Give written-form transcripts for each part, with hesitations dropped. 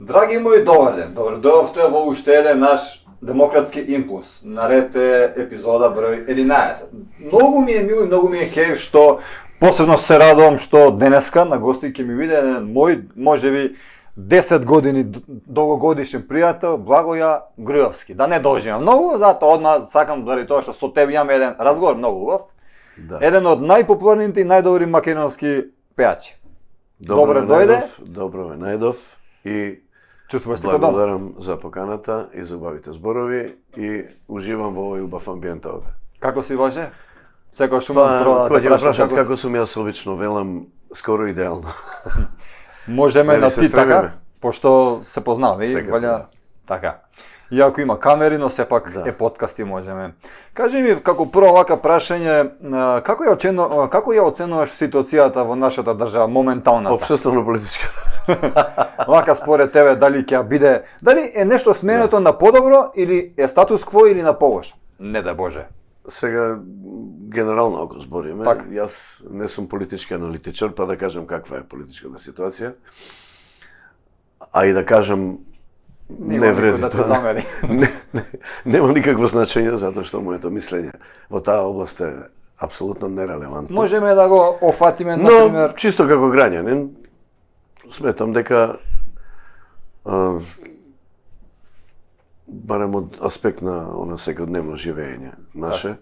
Драги мои, добар ден. Добро дојдовте во уште еден наш демократски импулс. Наред е епизода број 11. Многу ми е мило и многу ми е кеф што посебно се радувам што денеска на гости ќе ми биде еден мој, можеби 10 години долгогодишен пријател, Благоја Грујовски. Да не должимам многу, затоа одма сакам заради тоа што со тебе имаме еден разговор многу убав. Да. Еден од најпопуларните и најдобри македонски пејачи. Добро дојде. Добро ве најдов и Чувствуваш се како дома? благодарам за поканата и за убавите зборови и уживам во овој убав амбиент овде. Како си, Воже? Секој шумно прва Кој ќе ме прашат како како сум јас обично велам скоро идеално. можеме Нели на се ти стремиме? така, пошто се познаваме и Секако, валја да. така. Иако има камери, но сепак Да. е подкаст и можеме. Кажи ми како прво вака прашање, како ја оценуваш ситуацијата во нашата држава моменталната? Општествено политичка. Вака според тебе дали ќе биде, дали е нешто сменето на подобро или е статус кво или на погош? Не да Боже. Сега генерално ако збориме, Така. јас не сум политички аналитичар, па да кажам каква е политичката ситуација. А и да кажам не вреди да те тоа. замери. Нема никакво значење затоа што моето мислење во таа област е апсолутно нерелевантно. Можеме да го офатиме, Но например, чисто како граѓанин сметам дека барем од аспект на она секојдневно живење наше,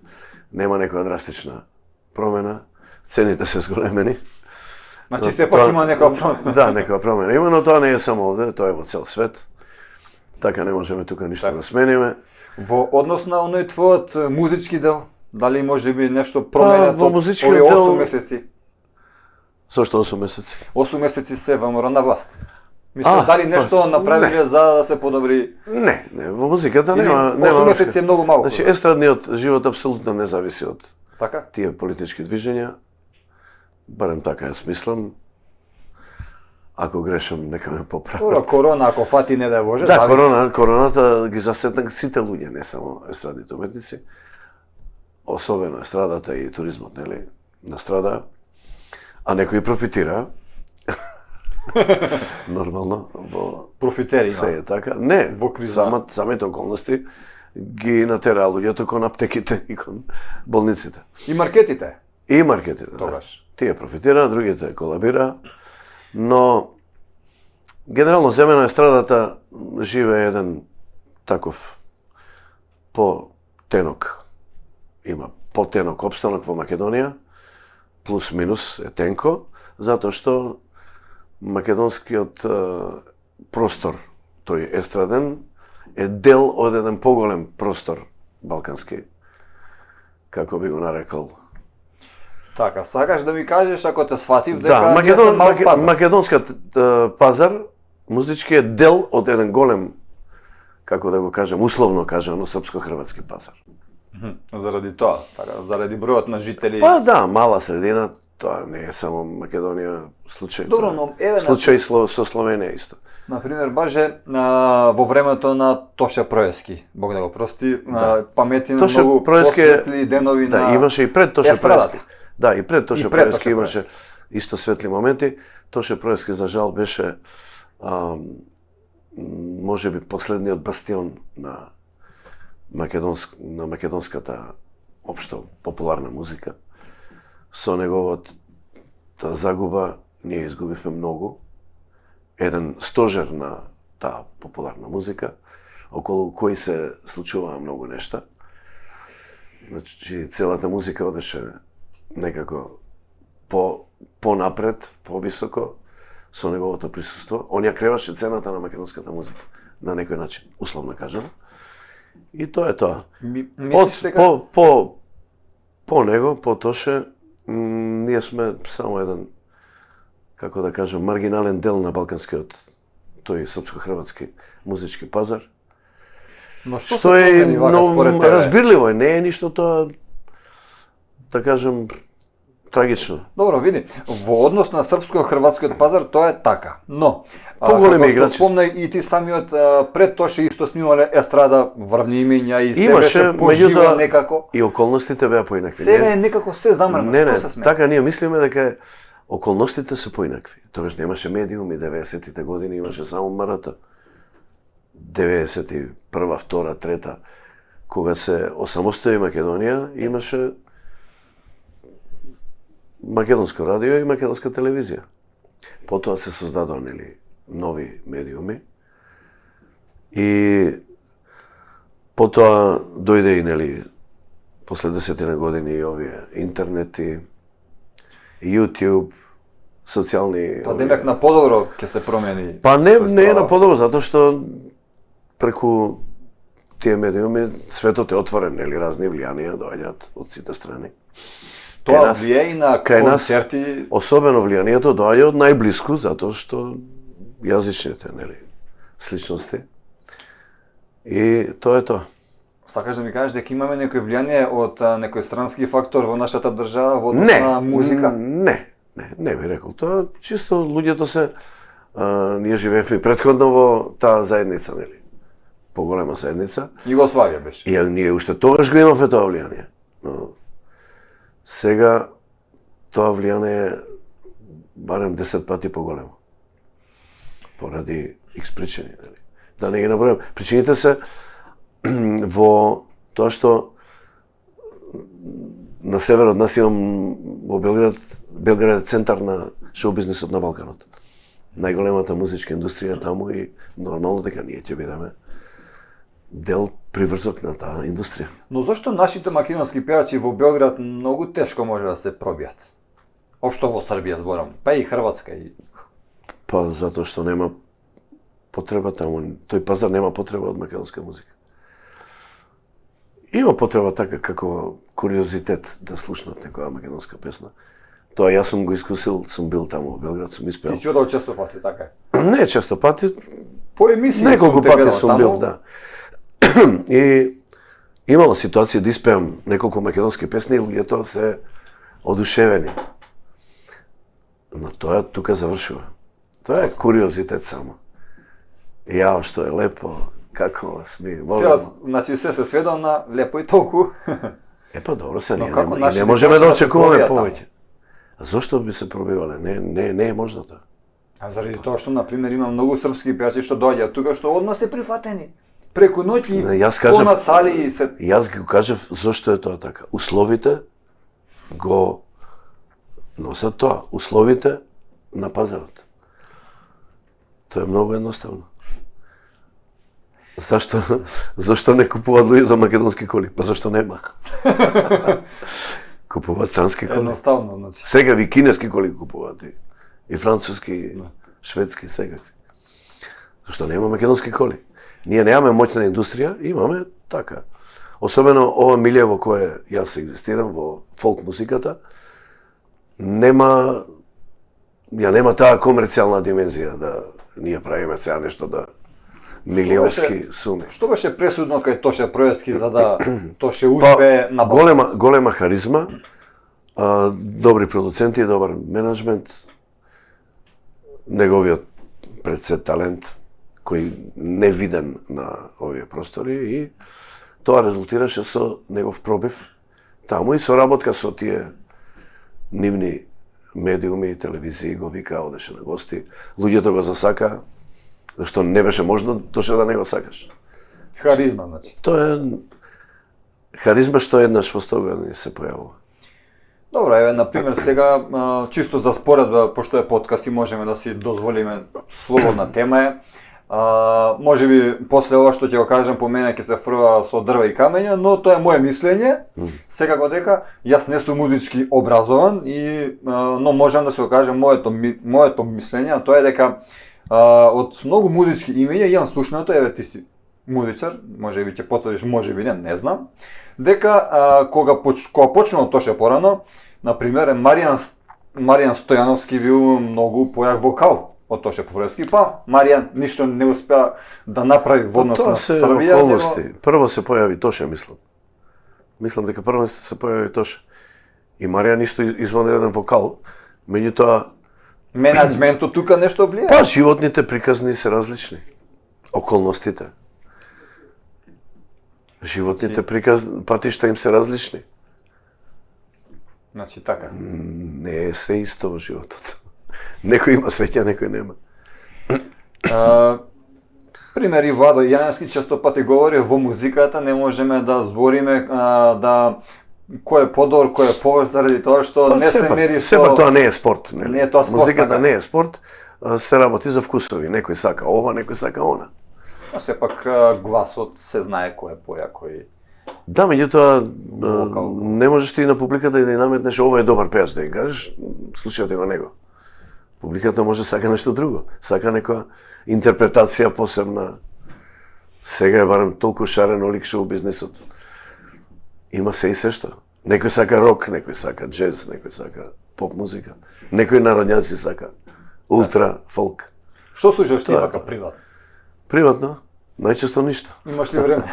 нема некоја драстична промена, цените се зголемени. значи сепак има некоја промена. Да, некоја промена има, но тоа не е само овде, тоа е во цел свет. Така не можеме тука ништо да смениме. Во однос на оној твојот музички дел, дали може би нешто променето во музичкиот овие дел- 8 месеци? Зошто 8 месеци? 8 месеци се ВМРО на власт. Мислам, А, дали нешто па, направиле за да се подобри? Не, во музиката Или нема 8 месеци е многу малку. Значи естрадниот живот апсолутно не зависи од Така? тие политички движења. Барем така ја смислам. Ако грешам, нека ме Добро, поправат. корона ако фати не да Боже, Да, зависи. короната ги засетна сите луѓе, не само естрадните уметници. Особено естрадата и туризмот, нели, настрада. А некои профитира. Нормално, во профитери се има. е така. Не, Во криза. самите околности ги натера луѓето кон аптеките и кон болниците. И маркетите. И маркетите. Да. Тогаш. Тие профитира, другите колабира, но генерално земено естрадата живее еден таков по-тенок, има по-тенок опстанок во Македонија, плюс минус е тенко, затоа што македонскиот простор, тој естраден, е дел од еден поголем простор балкански, како би го нарекал. Така, сакаш да ми кажеш ако те сватив дека Да, ние сме мал пазар. македонскиот пазар музички е дел од еден голем, како да го кажем, условно кажано, српско-хрватски пазар. Заради тоа, така, заради бројот на жители. Па да, мала средина, тоа не е само Македонија случај. Добро, тоа е но еве случај со Словенија исто. Например, баже во времето на Тоше Проески, Бог да го прости, памети на Тоше многу Проески посветли денови Да, на имаше и пред Тоше естрадата. Проески. Да, и пред Тоше И пред Проески Тоше имаше исто светли моменти. Тоше Проески за жал беше можеби последниот бастион на македонската општо популарна музика. Со неговата загуба ние изгубивме многу. Еден стожер на таа популарна музика, околу кој се случуваа многу нешта. Значи, целата музика одеше некако понапред, повисоко, со неговото присуство. Он ја креваше цената на македонската музика, на некој начин, условно кажано. И тоа е тоа. Мислиш дека По него, по Тоше, ние сме само еден, како да кажем, маргинален дел на балканскиот, тој српско-хрватски музички пазар. Но Што е промени вака според тебе? разбирливо, не е ништо тоа, да кажем, трагично. Добро, види, во однос на српско-хрватскиот пазар тоа е така. Но Поголеми како што играчи. спомна и ти самиот пред Тоше исто снимале естрада, врвни имиња и се Имаше, беше поживо меѓутоа, некако. и околностите беа поинакви. Сега е некако се замрна. Не, Што се смее? така ние мислиме дека околностите се поинакви. Тогаш немаше медиуми, 90-тите години имаше само МРТ. 91, 2, 3, кога се осамостои Македонија, имаше македонско радио и македонска телевизија. Потоа се создадоа нови медиуми и потоа дојде и после 10 години и овие интернети, YouTube, социјални... Па демек на подобро ќе се промени. Па не е на подобро, затоа што преку тие медиуми светот е отворен, разни влијанија доаѓаат од сите страни. Тоа влијае и на концерти. Особено влијанието доаѓа од најблиску, затоа што јазичните, сличности. И тоа е тоа. Сакаш да ми кажеш дека имаме некој влијание од некој странски фактор во нашата држава во однос на музика? Не би рекол тоа. Чисто луѓето се ние живеевме претходно во таа заедница, поголема заедница. Југославија беше. И ние уште тогаш го имавме тоа влијание. Но сега тоа влијание е барем 10 пати поголемо. Поради X причини, Да не ги набројам. Причините се во тоа што на северот нас имам во Белград е центар на шоу-бизнисот на Балканот. Најголемата музичка индустрија таму и нормално дека ние ќе бидеме дел приврзок на таа индустрија. Но зашто нашите македонски певачи во Белград многу тешко може да се пробијат? Општо во Србија зборам, па и Хрватска и... Па затоа што нема потреба таму, тој пазар нема потреба од македонска музика. Има потреба така како куриозитет да слушнат некоја македонска песна. Тоа јас сум го искусил, сум бил таму во Белград, сум испеал. Ти си одел често пати, така е? Не често пати. По емисија неколку пати сум бил, да. И имало ситуација да испеам неколку македонски песни и луѓето се одушевени. Но тоа тука завршува. Тоа е куриозитет само. Јао што е лепо, како сми, сега, значи се сведо на лепо и толку. Па добро се, ние не можеме да очекуваме повеќе. А зошто би се пробивале? Не е можно тоа. А заради тоа што, например, има многу српски пејачи што доаѓаат тука, што одма се прифатени. Преку ноќи, понад сали и се... Јас го кажав зошто е тоа така. Условите го носат тоа. Условите на пазарот. Тоа е многу едноставно. Зашто не купуваат луѓето македонски коли? Па зашто нема? Купуваат странски коли. Едноставно, значи. Секави кинески коли купуваат и француски, шведски, секакви. Зашто нема македонски коли? Ние немаме моќна индустрија, имаме така. Особено ова милје во кое јас екзистирам, во фолк музиката, нема таа комерцијална димензија да ние правиме сега нешто да милионски суми. Што беше пресудно кај Тоше Проески за да Тоше успее на голема харизма, добри продуценти и добар менеджмент, неговиот предсет талент кој не виден на овие простори и тоа резултираше со негов пробив таму и соработка со тие нивни медиуми и телевизии, го вика, одеше на гости, луѓето го засака, што не беше можно Тоше да не го сакаш. Харизма, значи. Тоа е харизма што еднаш во 100 години се појавува. Добро, еве, например, сега, чисто за споредба, пошто е подкаст и можеме да си дозволиме слободна тема е, може би после ова што ќе го кажам по мене ќе се фрва со дрва и камења, но тоа е моје мислење. Секако дека јас не сум музички образован но можам да се го кажам моето мислење, а тоа е дека од многу музички имења имам слушнато, еве ти си музичар, може би ќе потврдиш, може би не знам, дека кога почнувал Тоше порано, например Маријан Стојановски бил многу појак вокал од Тоше Проески, па Маријан ништо не успеа да направи во однос на Србија. Прво се појави Тоше, мислам. Мислам дека прво се појави Тоше. И Маријан исто извонреден вокал, меѓутоа менеджментот тука нешто влијае. Па животните приказни се различни. Околностите. Животните патишта им се различни. Значи така. Не е се исто во животот. Некој има среќа, некој нема. Пример и Владо Јаневски често пати говори во музиката не можеме да збориме да кој е подобар, кој е површ заради тоа што не се мери со... Сепак тоа не е спорт, нели? Не е тоа спорт. Музиката така. не е спорт, се работи за вкусови. Некој сака ова, некој сака она. Но сепак гласот се знае кој е појако и... Да, меѓутоа Вокал. не можеш ти на публиката да ја наметнеш ова е добар пеач да ја кажеш, слушајте го него. Публиката може сака нешто друго, сака некоја интерпретација посебна. Сега е барем толку шарено лик шоу бизнисот. Има се и се што. Некој сака рок, некој сака джез, некој сака поп музика, некој народњаци сака ултра, фолк. Што слушаш ти Тоа е вака тоа. приватно? Приватно, најчесто ништо. Имаш ли време?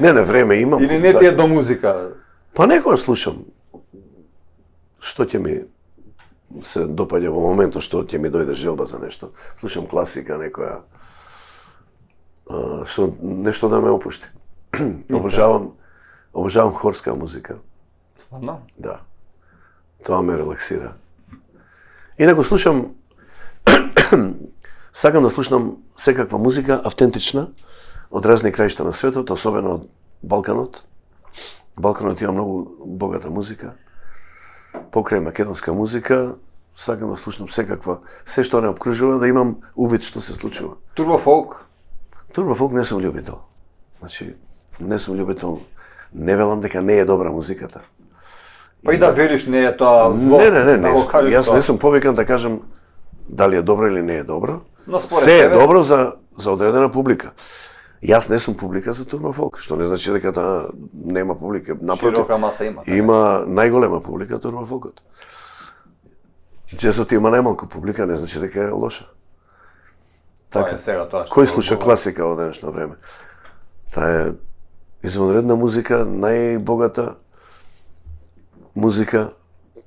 Не, време имам. Или не ти е до музика? Па некогаш слушам. Што ќе ми се допаѓа во моментот што ќе ми дојде желба за нешто. Слушам класика, некоја што нешто да ме опушти. Обожавам хорска музика. Стварно? Да. Тоа ме релаксира. Инаку слушам сакам да слушам секаква музика автентична од разни краишта на светот, особено од Балканот. Балканот има многу богата музика. Покрај македонска музика, сакам да слушам секаква, се што не обкружува, да имам увид што се случува. Турбофолк? Турбофолк не сум љубител. Значи, не сум љубител. Не велам дека не е добра музиката. Па и да велиш не е тоа зло. Не, да го кажеш јас тоа. не сум повикан да кажам дали е добро или не е добро. Но според Се е тебе- добро за одредена публика. Јас не сум публика за турбофолк, што не значи дека таа нема публика. Напротив, Широка маса има. така. има најголема публика турбофолкот. Джезот има најмалку публика, не значи дека е лоша. Тоа Така. е сега тоа што... Кој слуша класика во денешно време? Таа е извонредна музика, најбогата музика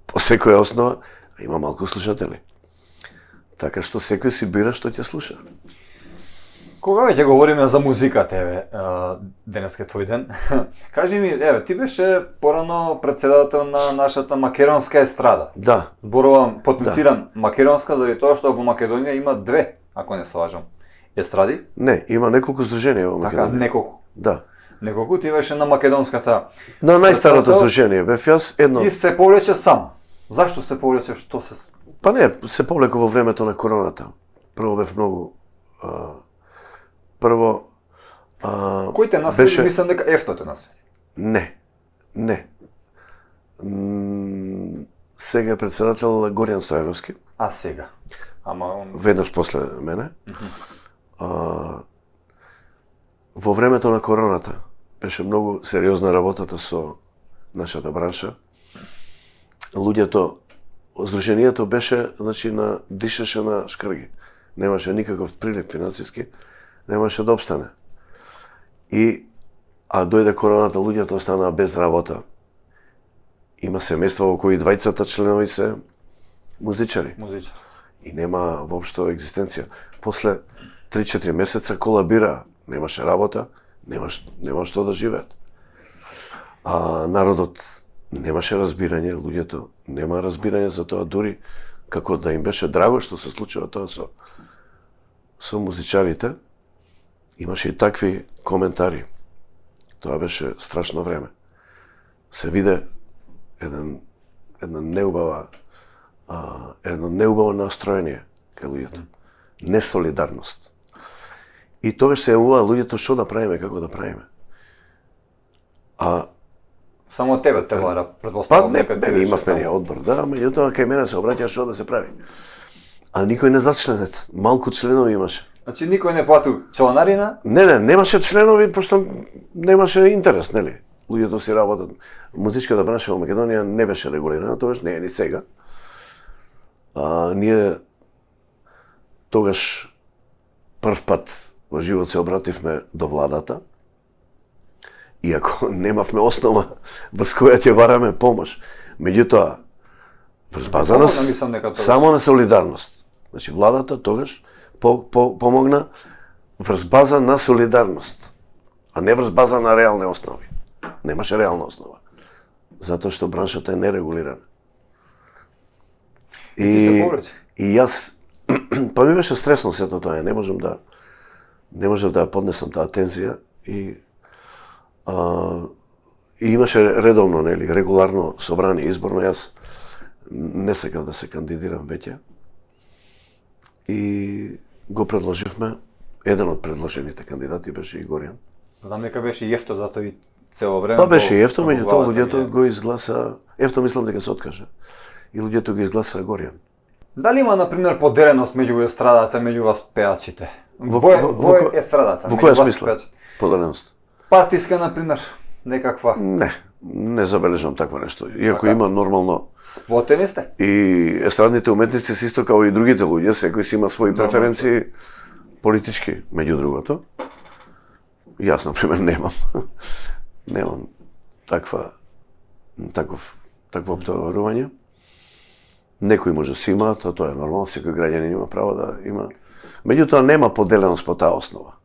по секоја основа, а има малку слушатели. Така што секој си бира што ќе слуша. Кога веќе говориме за музиката, еве, денеска е твој ден, кажи ми, еве, ти беше порано председател на нашата македонска естрада. Да, Зборувам, потенцирам македонска, заради тоа што во Македонија има две, ако не се лажам, естради, не, има неколку здруженија во така, Македонија. неколку. Да. Неколку ти беше на македонската На најстарото Председател здружение бев јас едно. и се повлече сам. Зашто се повлече, што се... Па не, се повлеко во времето на короната. Прво бев многу прво Кој те наследи? беше- Мислам дека Ефто те наследи. Не. Сега е председател Горјан Стојановски, А сега? Ама он... веднаш после мене. Во времето на короната беше многу сериозна работата со нашата бранша. Луѓето, здруженијето беше, значи, дишеше на шкрги. Немаше никаков прилив финансиски, немаше да обстане. А дојде короната, луѓето останаа без работа. Има семејства во кои двајцата членови се музичари Музичар. и нема воопшто екзистенција. После 3-4 месеца колабира, немаше работа, нема што да живеат. А народот немаше разбирање, луѓето нема разбирање за тоа, дури како да им беше драго што се случува тоа со музичарите. Имаше и такви коментари. Тоа беше страшно време. Се виде едно неубаво настроение кај луѓето. Несолидарност. И тогаш се јавува луѓето што да правиме, како да правиме. Само тебе те бара, Па предпоставам не, дека ти беше имавме ние таму. одбор, да, меѓутоа кај мене се обраќа што да се прави. А никој не зачленет, малку членови имаше. Значи никој не платил членарина, Не, немаше членови, пошто немаше интерес, нели? Луѓето си работат. Музичката бранша во Македонија не беше регулирана, тогаш не е ни сега. Ние тогаш прв пат во живот се обративме до владата, иако немавме основа врз која ќе бараме помош. Меѓутоа, врз база на Помогна, мислам, дека тогаш. само на солидарност. Значи владата тогаш помогна врз база на солидарност, а не врз база на реални основи. Немаше реална основа. Затоа што браншата е нерегулирана. И ти се повреди. И јас, па ми беше стресно сето тоа, не можев да поднесам таа тензија и имаше редовно, нели, регуларно собрание изборно, јас не сакав да се кандидирам веќе. И го предложивме, еден од предложените кандидати беше и Горијан. Знам дека беше јефто за тој цело време. Па беше јефто, меѓутоа луѓето го изгласа, јефто мислам дека се откаже. И луѓето го изгласа Горијан. Дали има, например, поделеност меѓу естрадата, меѓу вас пеачите? Во естрадата? Во која смисла? Поделеност? Партиска, например, некаква? Не забележам такво нешто. Иако има нормално... Сплотени сте? И естрадните уметници се исто као и другите луѓе, секој си има своји преференции политички, меѓу другото. Јас, например, немам такво обтоварување. Некои може си имаат, тоа е нормално, секој граѓанин има право да има. Меѓутоа нема поделеност по таа основа.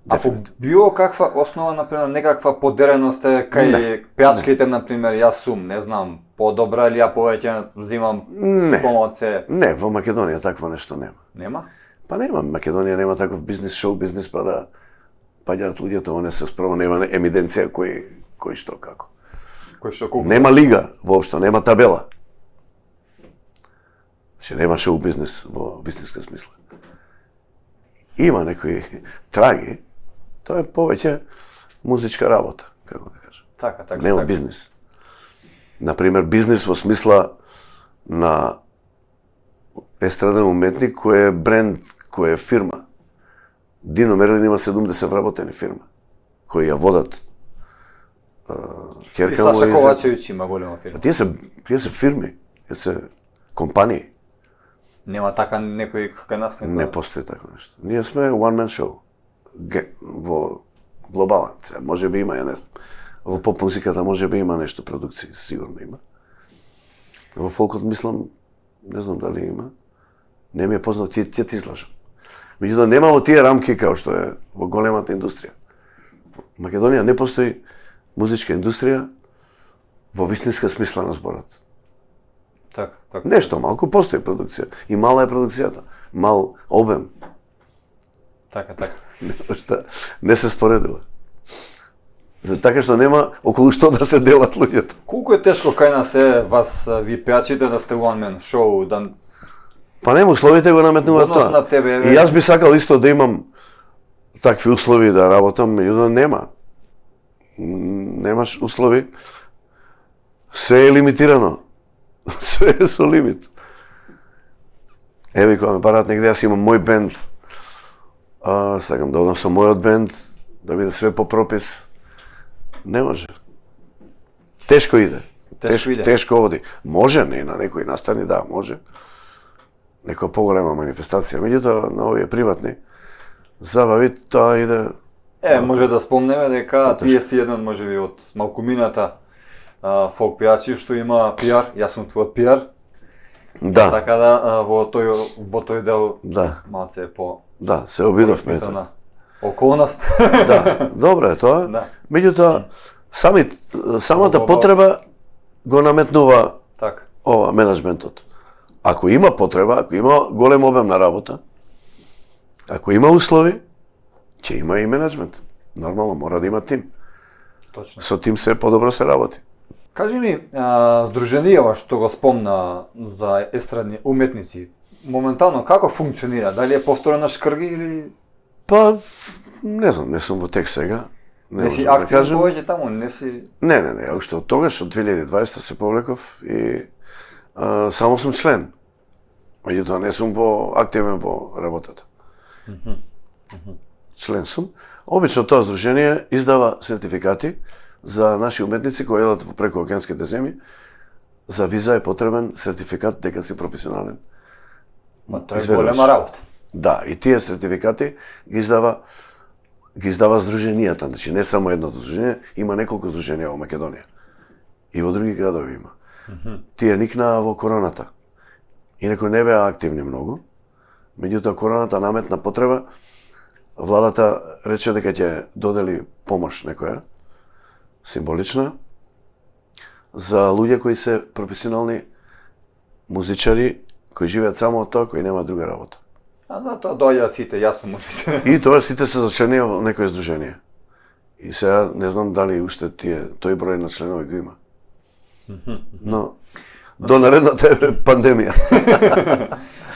А по било каква основа, например, некаква поделеност е кај пеачките, например, јас сум, не знам, подобра или ја повеќе взимам помоце? Не, во Македонија такво нешто нема. Нема? Па нема, Македонија нема таков бизнис, шоу бизнис, па да паѓаат луѓето, не се справо, нема емиденција кој што како. Кој што колку? Нема лига, воопшто, нема табела. Че нема шоу бизнес во вистинска смисла. Има некои траги, тоа е повеќе музичка работа, како да кажам. Така. Нема бизнес. Например, бизнес во смисла на естраден уметник кој е бренд, кој е фирма. Дино Мерлин има 70 вработени фирма, кои ја водат. И Саша Ковачевиќ има голема фирма. Тие се фирми, тие се компании. Нема така некој кај нас? Не постои тако нешто. Ние сме one man show. Во глобален, може би има, ја не знам. Во поп музиката може би има нешто продукции, сигурно има. Во фолкот мислам, не знам дали има. Не ми е познато, ќе ти излажам. Меѓутоа нема во тие рамки као што е во големата индустрија. Македонија не постои музичка индустрија во вистинска смисла на зборот. Така. Нешто малку постои продукција. И мала е продукцијата. Мал обем. Така. Не се споредува. За така што нема околу што да се делат луѓето. Колку е тешко кај нас е вас, ви пеачите, да сте one man show, да... Па нема, условите го наметнуваат тоа. На тебе, И јас би сакал исто да имам такви услови да работам, меѓутоа нема. Немаш услови. Се е лимитирано. Све е со лимит. Еви, кога ме бараат негде, јас имам мој бенд. Сакам да одам со мојот бенд, да биде све по пропис. Не може. Тешко иде. Тешко оди. Може, не на некои настани, да, може. Некоја поголема манифестација. Меѓутоа, на овие приватни забави, тоа иде... Може да спомнеме дека тие си еден, може би, од малкумината фолк пеачи што има пиар, јас сум твојот пиар. Да. Така да во тој дел малце по... Да, се обидовме ето. Околност. Да, добро е тоа. Да. Меѓутоа, самата потреба го наметнува ова менеджментот. Ако има потреба, ако има голем обем на работа, ако има услови, ќе има и менеджмент. Нормално, мора да има тим. Точно. Со тим се подобро се работи. Кажи ми, здруженијава што го спомна за естрадни уметници, моментално како функционира? Дали е повторена шкрги или... Па, не знам, не сум во тек сега. Не си активен повеќе таму, не си... Не, уште од тогаш, од 2020 се повлеков и само сум член. Меѓутоа не сум активен во работата. Член сум. Обично тоа здружение издава сертификати за наши уметници кои едат во прекоокеанските земји. За виза е потребен сертификат дека си професионален. Тоа е голема работа. Да, и тие сертификати ги издава здруженијата, значи не само едното здружение, има неколку здруженија во Македонија. И во други градови има. Тие никнаа во короната. Инаку не беа активни многу. Меѓутоа короната наметна потреба. Владата рече дека ќе додели помош некоја, символична, за луѓе кои се професионални музичари кои живеат само од тоа, кои нема друга работа. А затоа доаѓа сите, јасно му се. И тоа сите се зачленија во некое здружение. И сега не знам дали уште тој број на членови го има. Но до наредната е пандемија.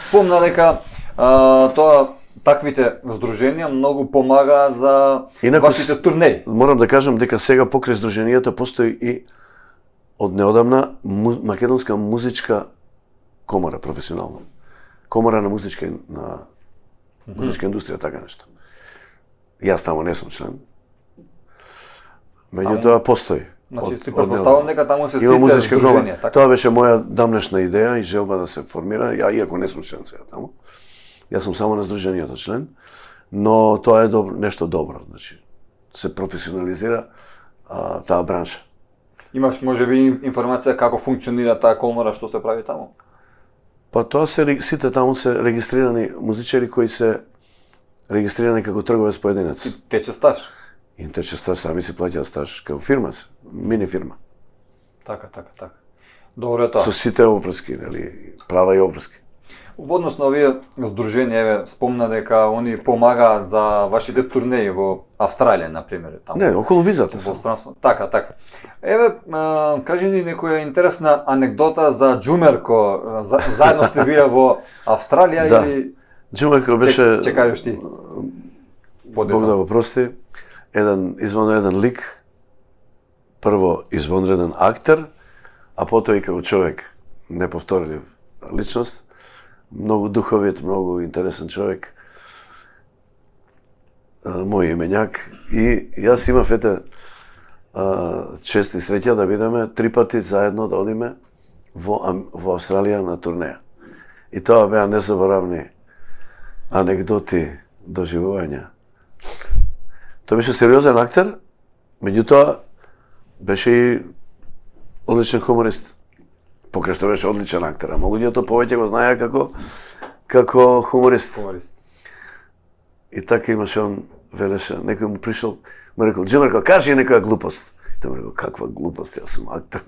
Спомна дека таквите здруженија многу помагаат за вашите турнеи. Морам да кажам дека сега покрај здруженијата постои и од неодамна македонска музичка комора професионална. Комора на музичка индустрија, така нешто. Јас таму не сум член. Меѓутоа постои. Значи, си предпоставам дека таму се има сите музичка здруженија, така? Тоа беше моја дамнешна идеја и желба да се формира, иако не сум член сега таму. Јас сум само на здруженијата член, но тоа е нешто добро, значи се професионализира таа бранша. Имаш можеби информација како функционира таа комора, што се прави таму? Па тоа сите таму се регистрирани музичари кои се регистрирани како трговец поединец. И тече стаж. И тече стаж, сами си плаќаат стаж како фирма, мини фирма. Така. Добро е тоа. Со сите обврски, нели, права и обврски. Во однос на овие здруженија, еве, спомна дека они помагаат за вашите турнеи во Австралија, на пример, таму. Не, околу визата само. Така. Еве, кажи ни некоја интересна анекдота за Џумерко. Заедно сте вие во Австралија Да. или Џумерко беше... Ќе кажеш ти. Бог да го прости. Еден извонреден лик, прво извонреден актер, а потоа и како човек неповторлив личност, многу духовит, многу интересен човек, мој именјак. И јас имав чест и среќа да бидеме 3 пати заедно да одиме во Австралија на турнеја. И тоа беа незаборавни анекдоти, доживувања. Тој беше сериозен актер, меѓутоа беше и одличен хуморист. Покрај што беше одличен актер, ама луѓето повеќе го знаеа како хуморист. И така имаше он, велеше, некој му пришол, му рекол: "Џумерко, кажи некоја глупост." Тој му рекол: "Каква глупост, јас сум актер."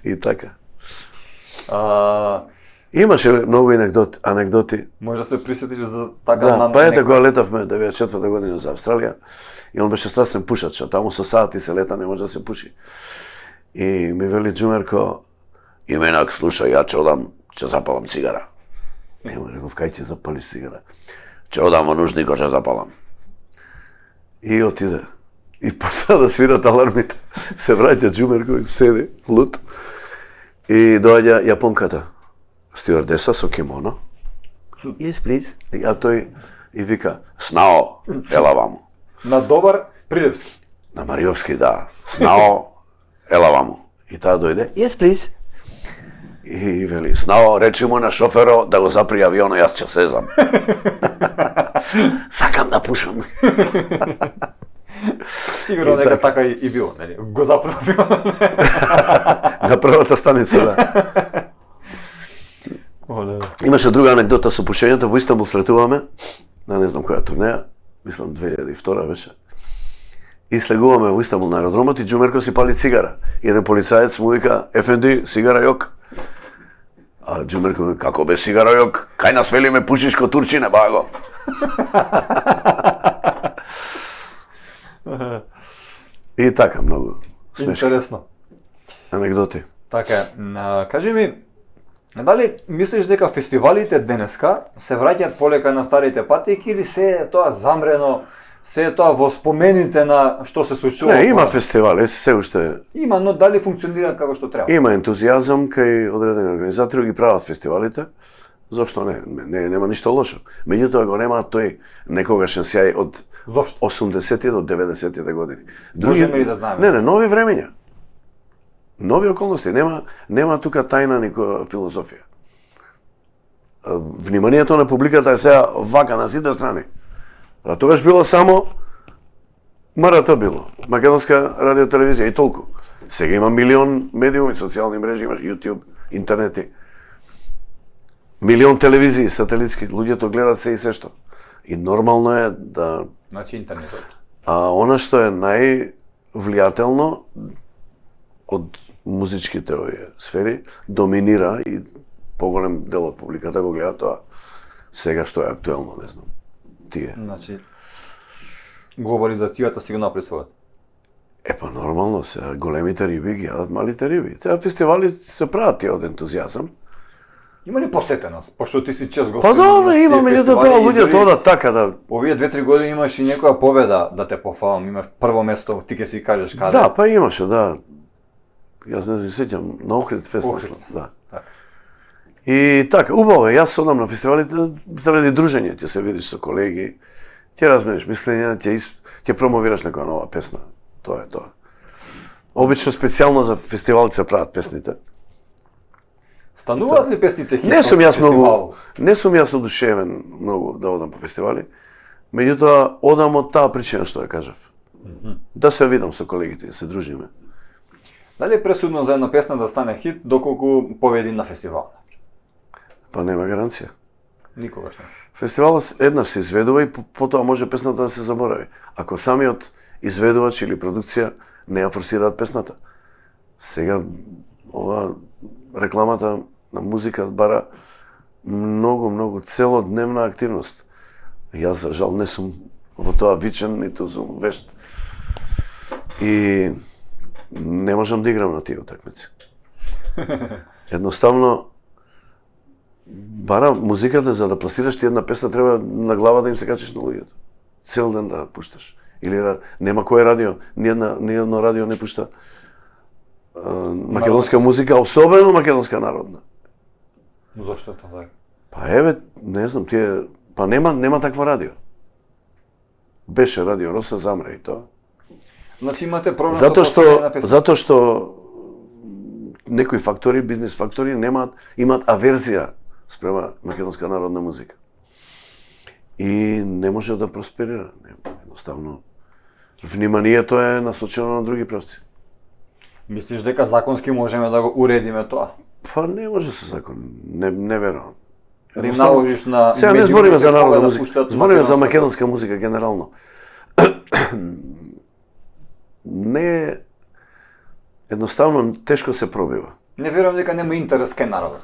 И така. Имаше многу анекдоти. Може да се присетиш за така Да, па ете кога летавме 94-та година за Австралија, и он беше страстен пушач, а таму со сати се лета, не може да се пуши. И ми вели Џумерко: "Именак, слушај, ја ќе одам, ќе запалам цигара." И му реков: "Кај ќе запалиш цигара?" "Ќе одам во нужникот, ќе запалам." И отиде. И почна да свират алармите. Се враќа Џумерко и седи, лут. И доаѓа јапонката, стюардеса со кимоно. "Yes, please." А тој и вика: "Снао, ела ваму." На добар прилепски. На Мариовски, да. "Снао, ела ваму." И таа дојде: "Yes, please." И вели: "Снао, речи му на шоферо да го запри авионот, јас ќе сезам." "Сакам да пушам." Сигурно дека така и било, нели? Го заправи. На првата станица, да. Имаше друга анекдота со пушењето. Во Истанбул слетуваме, на не знам која турнеја, мислам 2002 беше. И слегуваме во Истанбул на аеродромот и Џумерко си пали цигара. И еден полицаец му вика: "Ефенди, сигара јок." А Џумерко вика: "Како бе сигара јок? Кај нас велиме пушиш ко турчине, баго." И така, многу смешки. Интересно. Анекдоти. Така, кажи ми, дали мислиш дека фестивалите денеска се враќаат полека на старите патеки или се е тоа замрено, се е тоа во спомените на што се случува? Не, има фестивали, се уште Има, но дали функционираат како што треба? има ентузијазам кај одредени организатори ги прават фестивалите. Зошто не? Нема ништо лошо. Меѓутоа го нема тој некогашен сјај од Зошто? 80-ти до 90-тите години. Можеме ли да знаеме? Не, нови времења. Нови околности, нема тука тајна никоја филозофија. Вниманието на публиката е сега вака на сите страни. А тогаш било само МРТ било, Македонска радиотелевизија и толку. Сега има милион медиуми, социјални мрежи, имаш YouTube, интернети. Милион телевизии, сателитски, луѓето гледат се и се што. И нормално е да... Значи интернетот. А она што е највлијателно од музичките овие сфери, доминира и поголем дел од публиката го гледа тоа. Сега што е актуелно, не знам. Тие. Значи, глобализацијата си го направи својот. Па нормално, сега големите риби ги јадат малите риби. Сега фестивали се прават тие од ентузијазам. Има ли посетеност? Пошто ти си чест го. Па добро, има, меѓутоа тоа луѓето одат така да... Овие 2-3 години имаш и некоја победа да те пофалам, имаш прво место, ти ќе си кажеш каде. Да, па имаше, да. Јас не се сеќам, на Охрид фест, Охрид. да. Така. И така, убаво е, јас одам на фестивалите заради дружење, ќе се видиш со колеги, ќе размениш мислења, ќе промовираш некоја нова песна. Тоа е тоа. Обично специјално за фестивалите се прават песните. Стануваат ли песните хит? Не сум јас одушевен многу да одам по фестивали, меѓутоа одам од таа причина што ја кажав. Да се видам со колегите, да се дружиме. Дали е пресудно за една песна да стане хит доколку победи на фестивал? Па нема гаранција. Никогаш не. Фестивалот еднаш се изведува и потоа може песната да се заборави. Ако самиот изведувач или продукција не ја форсираат песната. Сега ова рекламата на музика бара многу целодневна активност. Јас за жал не сум во тоа вичен, ниту сум вешт. И не можам да играм на тие утакмици. Едноставно бара музиката за да пласираш ти една песна треба на глава да им се качиш на луѓето. Цел ден да ја пушташ. Или нема кој радио, ни едно радио не пушта македонска музика, особено македонска народна. Зошто е тоа? Па еве, не знам, тие па нема такво радио. Беше радио Роса, замре и тоа. Значи имате проблем Затоа со пласирање на песна. затоа што некои фактори, бизнес фактори имаат аверзија спрема македонска народна музика. И не може да просперира. Едноставно вниманието е насочено на други правци. Мислиш дека законски можеме да го уредиме тоа? Па не може со закон, не верувам. Да им наложиш на Сега не медиумите збориме за кога народна да музика, пуштат збориме за македонска македонска музика генерално. Не едноставно тешко се пробива. Не верувам дека нема интерес кај народот.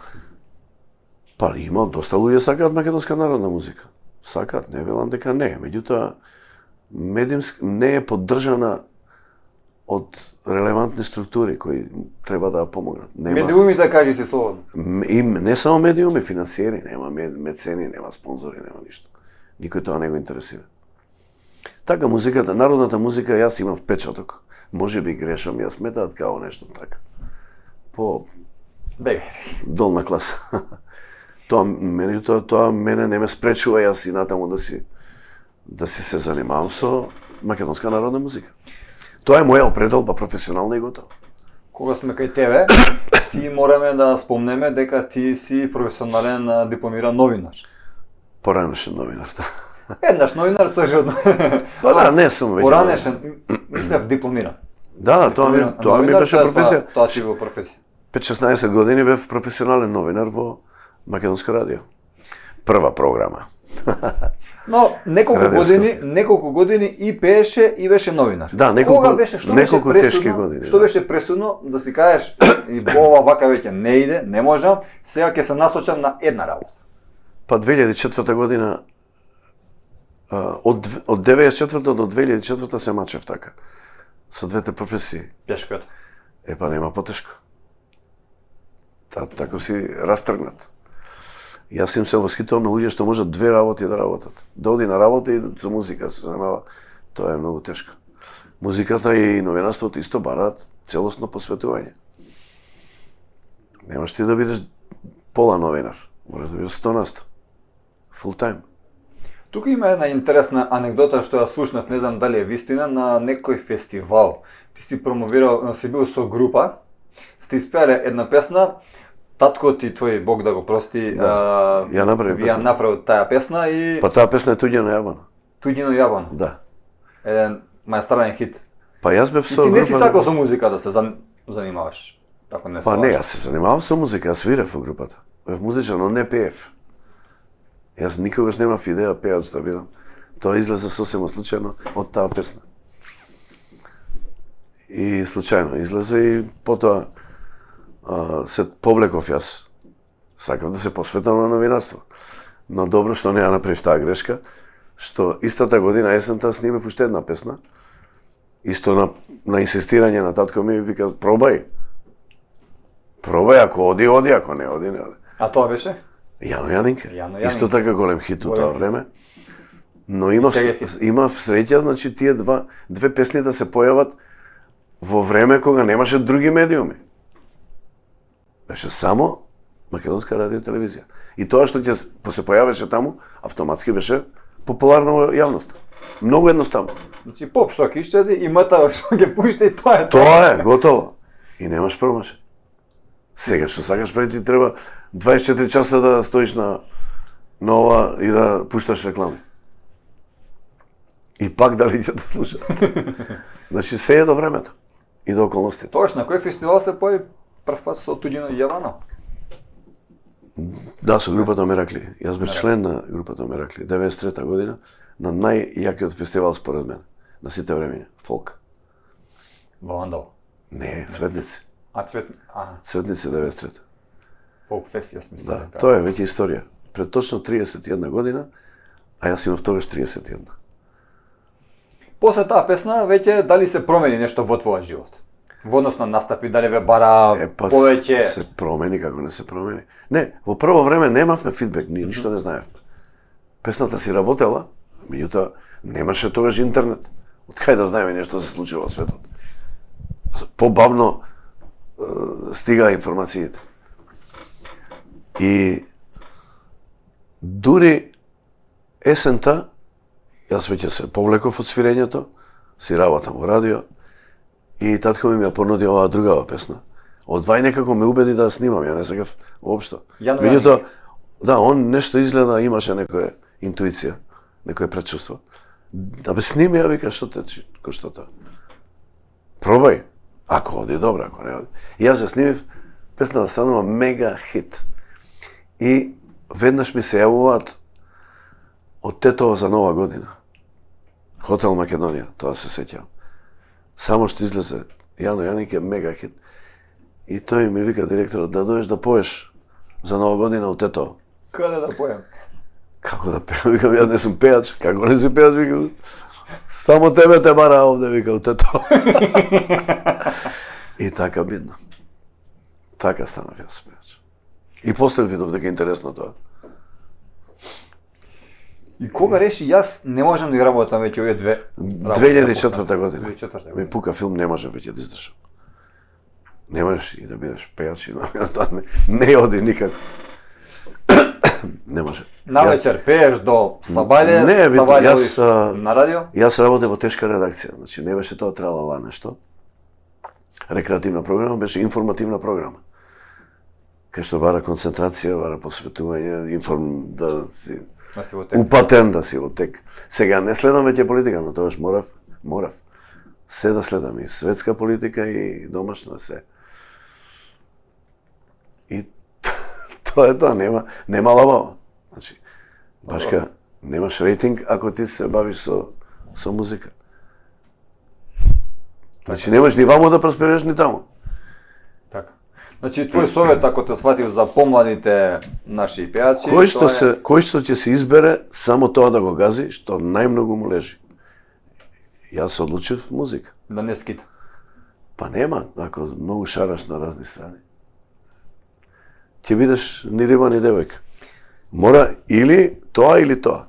Па има доста луѓе сакаат македонска народна музика. Сакаат, не велам дека не, меѓутоа не е поддржана од релевантни структури кои треба да ја помогнат. Медиумите кажи си слободно. Не само медиуми, финансиери, нема мецени, нема спонзори, нема ништо. Никој тоа не го интересира. Така музиката, народната музика, јас имам впечаток. Може би грешам, јас сметаат као нешто така. По Бегај. долна класа. Тоа мене не ме спречува јас и натаму да си се занимавам со македонска народна музика. Тоа е моја определба професионална и готово. Кога сме кај тебе, ти мораме да спомнеме дека ти си професионален дипломиран новинар. Поранешен новинар. Еднаш новинар, цежно. Па да, не сум веќе. Поранешен, мислев дипломиран. Да, тоа ми беше професија. Тоа ти била професија. 5-16 години бев професионален новинар во Македонско радио. Прва програма. Но неколку години и пееше и беше новинар. Да, неколку тешки години. Што беше пресудно да си кажеш и ова вака веќе не иде, не можам, сега ќе се насочам на една работа. Па 2004 година од 94 до 2004 се мачев така. Со двете професии. Тешко е. Па нема потешко. Тако си растргнат. Јас им се восхитувам на луѓе што можат две работи да работат. Да оди на работа и со музика се занимава. Тоа е многу тешко. Музиката и новинарството исто бараат целосно посветување. Немаш ти да бидеш пола новинар. Можеш да бидеш 100%. Full time. Тука има една интересна анегдота што ја слушнав, не знам дали е вистина, на некој фестивал. Ти си промовирал, си бил со група, сте испеале една песна, татко ти твој Бог да го прости, ја направил таа песна и Па таа песна е Туѓино јабано. Туѓино јабано. Да. Еден маестарен хит. Па јас бев со И ти не си сакал со музика да се занимаваш. Тако не се. Па не, јас се занимавав со музика, јас свирев во групата. Бев музичар, но не пеев. Јас никогаш немав идеја пејач да бидам. Тоа излезе сосема случајно од таа песна. И случајно излезе и потоа се повлеков јас Сакав да се посветам на новинарство. Но добро што не ја направив таа грешка, што истата година есента снимав уште една песна. Исто на инсистирање на татко ми вика пробај. Пробај, ако оди, оди, ако не оди, не оди. А тоа беше? Јано Јанинке. Јано Јанинке. Исто така голем хит у тоа Голем хит. време. Но имав среќа, значи тие две песни да се појават во време кога немаше други медиуми. Беше само македонска радио и телевизија. И тоа што ќе се појавеше таму, автоматски беше популарно во јавноста. Многу едноставно. Значи поп што ќе ищеди и мтв што ќе пушти и тоа е. Тоа е, готово. И немаш промашај. Сега што сакаш пред ти треба 24 часа да стоиш на ова и да пушташ реклами. И пак дали ќе да слушат. Значи се е до времето и до околностите. Тогаш на кој фестивал се појави прв пат со Туѓино и Јавано? Да, со групата Меракли. Јас бев член на групата Меракли 93 година на најјакиот фестивал според мене на сите времиња, фолк. Во Андал. Не, Цветници. Цветници 93. Фолк фест, јас мислам. Да, тоа е веќе историја. Пред точно 31 година, а јас имав тогаш 31. После таа песна веќе дали се промени нешто во твојот живот? Во однос на настапи, дали ве бара повеќе? Се промени, како не се промени. Не, во прво време немавме фидбек, ние ништо не знаевме. Песната си работела, меѓутоа немаше тогаш интернет. Од кај да знаеме нешто се случува во светот? Побавно стигаа информациите. И дури есента, јас веќе се повлеков од свирењето, си работам во радио, и татко ми ја понуди оваа другава песна. Одвај некако ме убеди да ја снимам, ја не сакав воопшто. Јано Меѓутоа, да, он нешто изгледа, имаше некоја интуиција, некое предчувство. Да бе сними, ја вика, што те, кој што тоа? Пробај. Ако оди, добро, ако не оди. И јас ја снимив, песната станува мега хит. И веднаш ми се јавуваат од Тетово за Нова година. Хотел Македонија, тоа се сеќавам. Само што излезе Јано Јанинке мега хит. И тој ми вика директорот да дојдеш да поеш за Нова година у Тетово. Каде да поем? Како да пеам? Викам, јас не сум пеач. Како не си пеач? Викам, само тебе те бара овде, вика, у Тетово. И така бидно. Така станав јас пеач. И после видов дека е интересно тоа. И кога реши јас не можам да ги работам веќе овие две? 2004 година. 2004 Ми година. пука филм, не може веќе да издржам. Не можеш и да бидеш пеач и тоа не оди никако. Не може. Навечер пееш до Сабале, Не, видно, Сабале јас, одиш на радио? Јас работев во тешка редакција, значи не беше тоа тралала нешто. Рекреативна програма, беше информативна програма. Кај што бара концентрација, бара посветување, да си Да си во тек. упатен, да си во тек. Сега не следам веќе политика, но тогаш морав. Се да следам, и светска политика, и домашна, се. И тоа е тоа, нема лабава. Значи, башка, немаш рейтинг ако ти се бавиш со музика. Значи, немаш ни вамо да проспереш, ни таму. Така. Значи твој совет ако те сватив за помладите наши пејачи, Кој што ќе се избере, само тоа да го гази, што најмногу му лежи. Јас се одлучив музика. да не скита. Па нема, ако многу шараш на разни страни. Ќе бидеш ни риба ни девојка. Мора или тоа.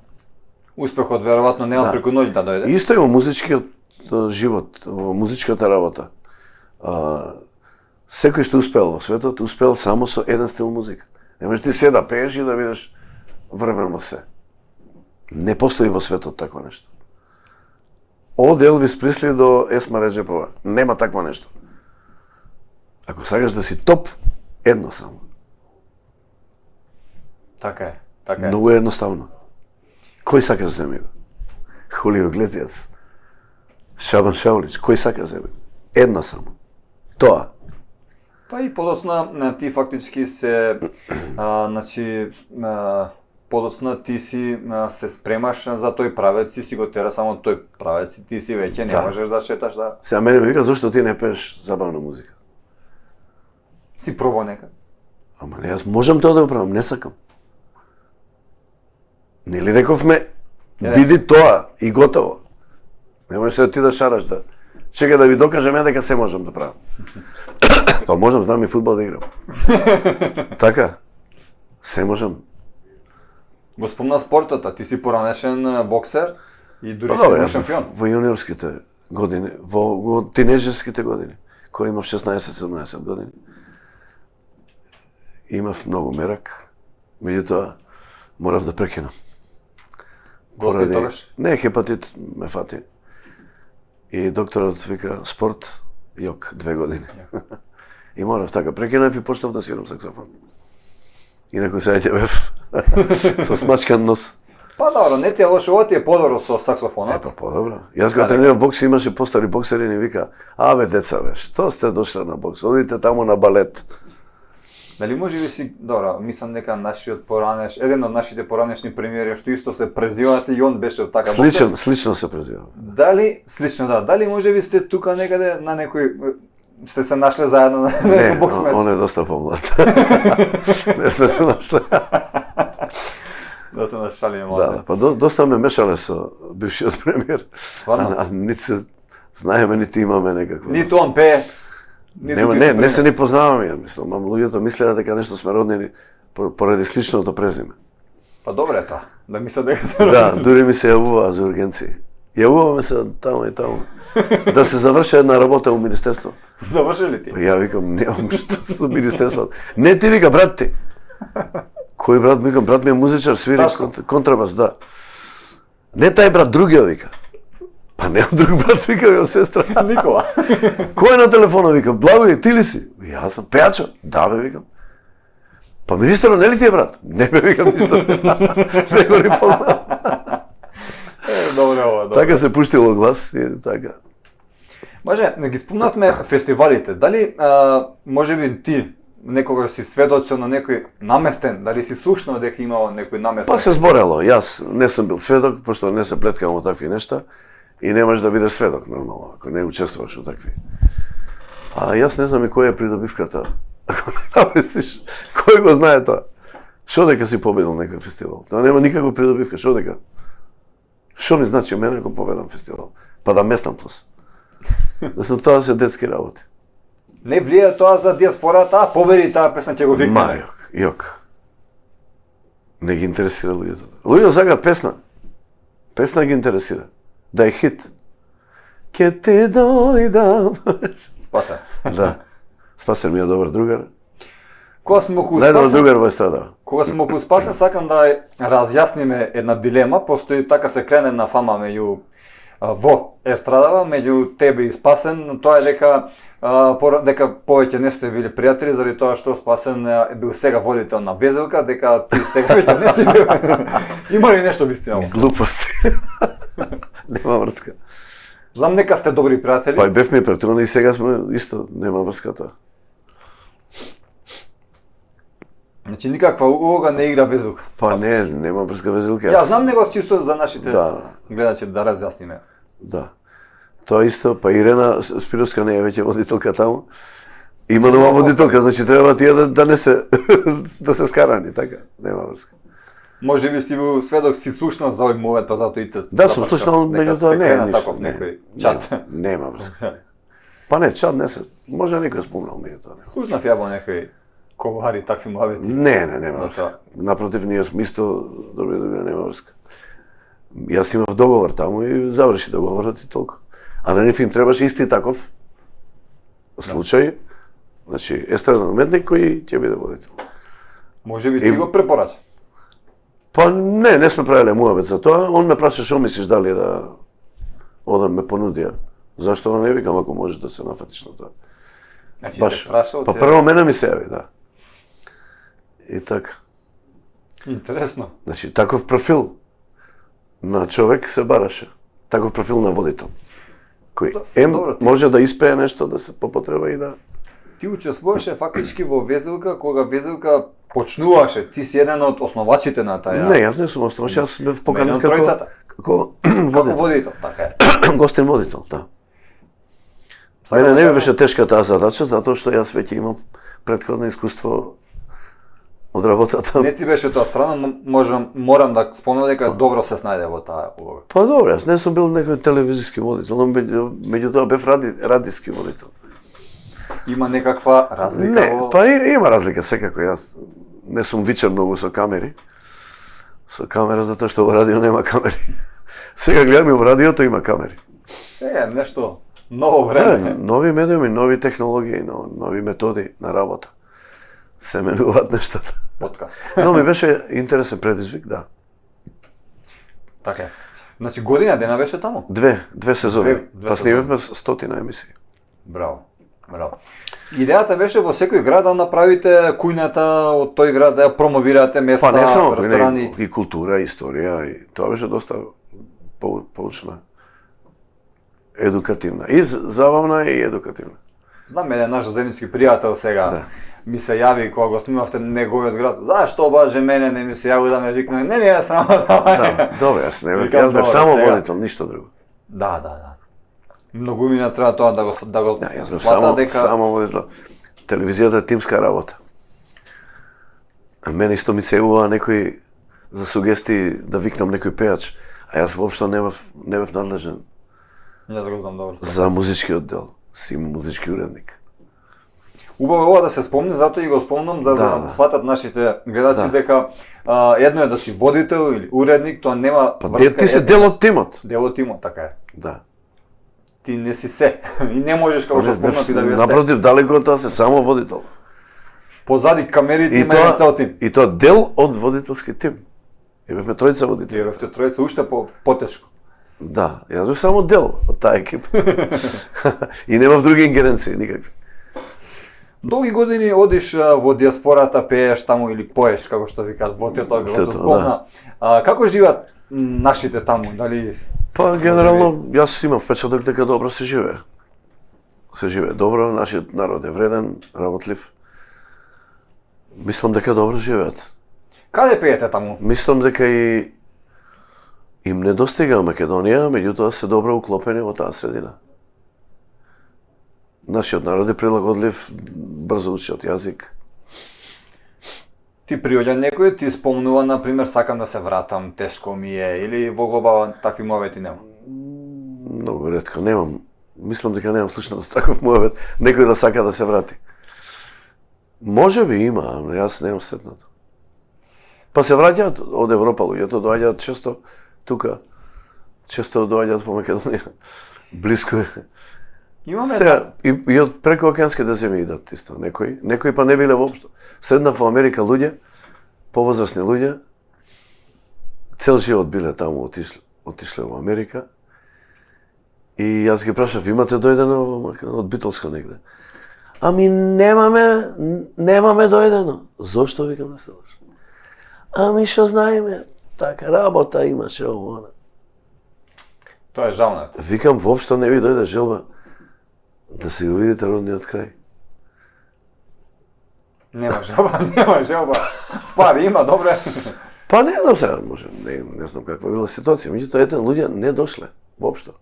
Успехот веројатно нема преку ноќ да дојде. Исто е во музичкиот живот, во музичката работа. Секој што успел во светот, успел само со еден стил музика. Не можеш ти се да пееш и да бидеш врвен во се. Не постои во светот такво нешто. Од Елвис Пресли до Есма Реджепова. Нема такво нешто. Ако сакаш да си топ, едно само. Така е. Така е. Многу е едноставно. Кој сака да земе го? Хулио Иглесијас, Шабан Шаулич, кој сака да земе го? Едно само. Тоа. Па и подоцна ти фактички се значи подоцна ти си се спремаш за тој правец и си го тера само тој правец и ти си веќе не можеш да шеташ да Сега мене ми вика зошто ти не пееш забавна музика? си пробал нека. Ама не, јас можам тоа да го правам, не сакам. Нели рековме, биди тоа и готово. Не можеш да ти да шараш да. Чекај да ви докажам ја дека се можам да правам. Тоа можам, знам и фудбал да играм. Така, се можам. Го спомна спортот, а ти си поранешен боксер и дури Па добре, си шампион. во јуниорските години, во тинеџерските години, кој имав 16-17 години, имав многу мерак, меѓутоа морав да прекинам. Гости тогаш? Не, хепатит ме фати. И докторот вика, спорт, јок, 2 години. И морав така, прекинав и почнав да свирам саксофон. Инаку сега ќе бев со смачкан нос. Па добро, не ти е лошо, ова ти е подобро со саксофонот. Па подобро. Јас кога тренирав бокс имаше постари боксери и ни вика, абе деца бе, што сте дошли на бокс? Одите таму на балет. Дали може би си, добро, мислам дека нашиот поранеш, еден од нашите поранешни премиери што исто се презивате и он беше така Слично се презива. Дали слично да, дали може би сте тука некаде на некој сте се нашле заедно на некој бокс меч? Не, он е доста помлад. Не сме се нашле. Да се нашалиме малку. Да, па доста ме мешале со бившиот премиер. Стварно? А нити се знаеме, нити имаме некаква. Ниту он пее. Ниту ти Не се ни познаваме, ја мислам, ама луѓето мислеа дека нешто сме роднини поради сличното презиме. Па добре тоа, да мислат дека се Да, дури ми се јавуваа за ургенции. Јавуваме се таму и таму. Да се заврши една работа у министерство. Завршили ти? Па ја викам, немам што со министерството. Не ти вика, брат ти. Кој брат? Викам, брат ми е музичар, свири контрабас, да. Не тај брат, другиот вика. Па немам друг брат, вика ми од сестра. Никола. Кој е на телефона, вика, Благој, ти ли си? Јас сум пејачо. Да бе, викам. Па министерот не ли ти е брат? Не бе, викам, ништо. Не го ни познав. Добре ова, добре. Така се пуштило глас и така. Може, ги спомнавме фестивалите. Дали може би ти некогаш си сведочил на некој наместен, дали си слушнал дека имало некој наместен? Па се зборело, јас не сум бил сведок, пошто не се плеткам во такви нешта и не можеш да бидеш сведок нормално, ако не учествуваш во такви. А јас не знам и која е придобивката. Ако не наместиш, кој го знае тоа? Шо дека си победил некој фестивал? Тоа нема никаква придобивка, шо дека? Шо ми значи мене ако победам фестивал? Па да местам плюс. Мислам, тоа се детски работи. Не влијае тоа за диаспората, а победи таа песна ќе го викне. Ма, јок. Не ги интересира луѓето. Луѓето сакаат песна. Песна ги интересира. Да е хит. Ке ти дојдам. Спасе. Да. Спасен ми е добар другар. Кога сме околу Најдобар Спасен, другар во естрадава. кога сме околу Спасен, сакам да разјасниме една дилема, постои така се крене на фама меѓу во естрадава, меѓу тебе и Спасен, тоа е дека дека повеќе не сте били пријатели заради тоа што Спасен е бил сега водител на Везелка, дека ти сега веќе не си бил. Има ли нешто вистина? Глупости. Нема врска. Знам дека сте добри пријатели. Па и бевме пред тоа и сега сме исто, нема врска тоа. Значи никаква улога не игра Везелка. Па не, нема врска Везелка. Ја знам него чисто за нашите Да. гледачи да разјасниме. Да. Тоа исто, па Ирена Спировска не е веќе водителка таму. Има нова водителка, значи треба тие да не се да се скарани, така. Нема врска. Може би си бил сведок, си слушнал за овој момент, па затоа и те... Да, сум слушнал, меѓутоа не е ништо. Таков некој Не, чат. нема врска. Па не, чат не се, може некој спомнал меѓутоа. Слушнав ја во некој колари такви муабети. Не, нема Да, врска. Напротив, ние сме исто добри, нема врска. Јас имав договор таму и заврши договорот и толку. А на нив им требаше исти таков случај, значи естраден уметник кој ќе биде водител. Може би ти го препорача. Па не сме правеле муабет за тоа. Он ме праша шо мислиш дали да одам ме понудија. Зашто не викам ако можеш да се нафатиш на тоа. Значи Баш. те прашал, Па прво мене ми се јави, да. И така. Интересно. Значи таков профил на човек се бараше. Таков профил на водител. Кој Добро, ти- може да испее нешто да се по потреба и да. Ти учествуваше фактички во Везелка, кога Везелка почнуваше. Ти си еден од основачите на таја. Не, јас не сум останал, јас бев поканет Мене од тројцата. како Како водител. водител, така е. Гостин водител, да. Сакам Мене да не ми кажам- беше тешка таа задача, затоа што јас веќе имам претходно искуство од работата. Не ти беше тоа странно, морам да спомнам дека добро се снајде во таа улога. Па добро, јас не сум бил некој телевизиски водител, но меѓутоа бев радиски водител. Има некаква разлика Не, во... па има разлика секако. Јас не сум вичен многу со камери. Со камера затоа што во радио нема камери. Сега гледам и во радиото има камери. Сега е нешто ново Да, време. нови медиуми, нови технологии, нови методи на работа. Се менуваат нештата. Подкаст. Но ми беше интересен предизвик, да. Така е. Значи година дена беше таму? Две сезони. Две Па снимавме 100 емисии. Браво. Браво. Идејата беше во секој град да направите кујната од тој град, да ја промовирате места, Па не само ресторани. и култура, и историја, и тоа беше доста поучна, едукативна. И забавна и едукативна. Знам еден наш заеднички пријател сега Да. ми се јави кога го снимавте неговиот град. Зашто баже мене не ми се јави да ме викне? Не е срамота. Да, добро, јас не бев, Викам, јас бев добро, само сега. водител, ништо друго. Да. Многумина треба тоа да го Да, јас бев свата само водител. Телевизијата е тимска работа. А мене исто ми се јавува некој за сугестии да викнам некој пејач, а јас воопшто не бев надлежен Јас го знам добро. за музичкиот дел. Си музички уредник. Убаво е ова да се спомне, затоа и го спомнам за да сватат нашите гледачи Да. дека едно е да си водител или уредник, тоа нема Па ти се дел од тимот. Дел од тимот, така е. Да. Ти не си се и не можеш како што спомнати да биеш се. Напротив, далеко од тоа се само водител. Позади камерите има еден цел тим. И тоа дел од водителски тим. И бевме тројца водители. Гледавте тројца уште потешко. Да, јас бев само дел од таа екипа. И немав други ингеренции никакви. Долги години одиш во диаспората, пееш таму или поеш, како што викаат, во тето, како што спомна. Како живеат нашите таму, дали... Па, генерално, јас имам впечаток дека добро се живее. Се живее добро, нашиот народ е вреден, работлив. Мислам дека добро живеат. Каде пеете таму? Мислам дека и им недостига Македонија, меѓутоа се добро уклопени во таа средина. Нашиот народ е прилагодлив, брзо учи од јазик. Ти приоѓа некој, ти спомнува, например, сакам да се вратам, тешко ми е, или во глобала такви мовети нема? Многу ретко, немам. Мислам дека немам слушнато таков муавет, некој да сака да се врати. Може би има, но јас немам сретнато. Па се враќаат од Европа, луѓето доаѓаат често тука. Често доаѓаат во Македонија. Блиско е. Имаме Сега, и од прекоокеанските земји идат исто, некои па не биле воопшто. Седнав во Америка луѓе, повозрасни луѓе, цел живот биле таму, отишле во Америка. И јас ги прашав, имате дојдено од Битолско негде? Ами немаме дојдено. Зошто, викам, не се лажи? Ами шо знаеме, така работа имаше ово. Тоа е жалнето. Викам, воопшто не ви дојде желба да си го видите родниот крај. Нема желба. Пари има, добре. Па не знам сега, може, не знам каква била ситуација, меѓутоа ете луѓе не дошле, воопшто.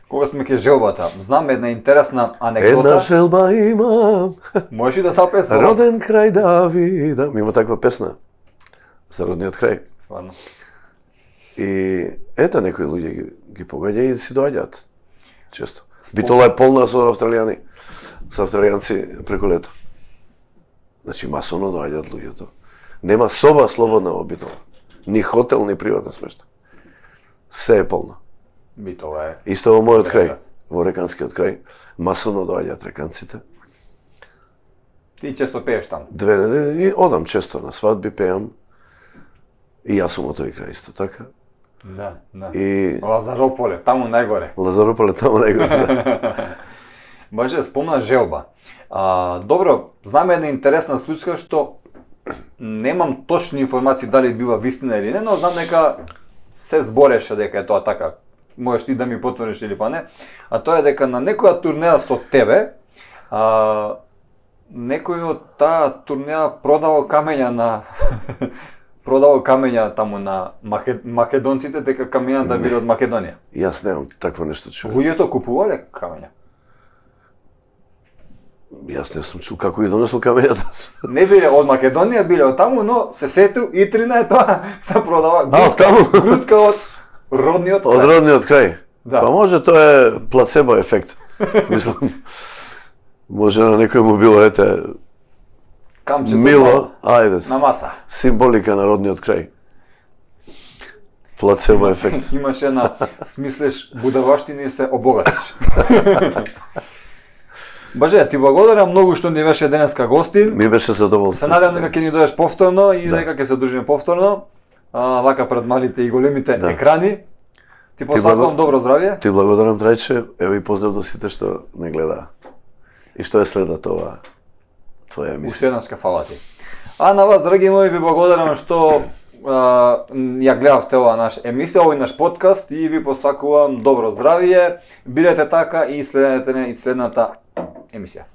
Кога сме ке желбата, знам една интересна анекдота. Една желба имам, Можеш и да запесна? роден крај Давида. Има таква песна за родниот крај. Стварно. И ете некои луѓе ги погодја и си доаѓаат често. Битола е полна со австралијанци преку лето. Значи масовно доаѓаат луѓето. Нема соба слободна во Битола. Ни хотел, ни приватен смештај. Се е полно. Битола е. Исто во мојот крај, во реканскиот крај, масовно доаѓаат реканците. Ти често пееш таму. 2 недели и одам често на свадби, пеам. И јас сум од тој крај исто така. Да. И Лазарополе, таму најгоре. Лазарополе таму негоре. Да. Боже, спомна желба. Добро, знам една интересна случка што немам точни информации дали била вистина или не, но знам дека се збореше дека е тоа така. Можеш ти да ми потврдиш или па не. А тоа е дека на некоја турнеја со тебе, некој од таа турнеја продавал камења таму на македонците, дека камењата биле од Македонија. Јас немам такво нешто чуo. Луѓето купувале камења? Јас не сум чул како ги донесло камењата. Не биле од Македонија, биле од таму, но се сетил и трина е тоа да продава од таму? грудка од родниот Од крај. родниот крај. Да. Па може тоа е плацебо ефект. Мислам, може на некој му било ете Камчето мило, ајде, на маса. символика на родниот крај. Плацебо ефект. Имаш една смислиш будаваштина и се обогатиш. Баже, ти благодарам многу што ни беше денеска гостин. Ми беше задоволство. Се надевам дека ќе ни доеш повторно и дека ќе се дружиме повторно. Вака пред малите и големите екрани. Ти посакувам добро здравје. Ти благодарам, Трајче. Ево и поздрав до сите што не гледа и што е следат ова твоја емисија. Уште еднашка фала ти. А на вас, драги мои, ви благодарам што ја гледавте ова наш емисија, овој наш подкаст и ви посакувам добро здравје. Бидете така и следете не и следната емисија.